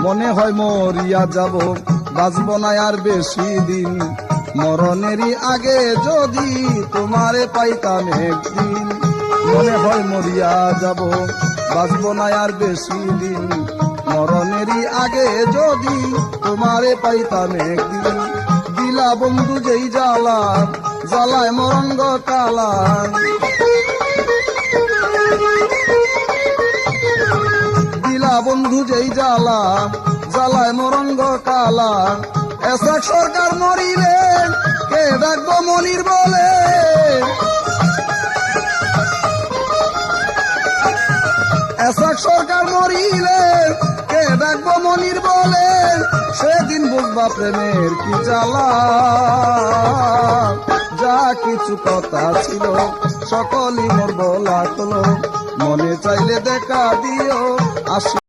মনে হয় মরিয়া যাব, বাঁচব না আর বেশি দিন। মরণেরই আগে যদি তোমারে পাইতাম একদিন। মনে হয় মরিয়া যাব, বাঁচব না আর বেশি দিন। মরণেরই আগে যদি তোমারে পাইতাম একদিন। দিলা বন্ধু যেই জ্বালা, জ্বালায় মরণ গো কালা। দিলা বন্ধু যেই জ্বালা, জ্বালায় মরণ গো কালা। এসক সরকার মরিলে কে ডাকবো মনির বলে। এসক সরকার মরিলে কে ডাকবো মনির বলে। সেদিন বুঝবা প্রেমের কি জ্বালা। যা কিছু কথা ছিল সকলই মোর বলা হলো। মনে চাইলে দেখা দিও আসি।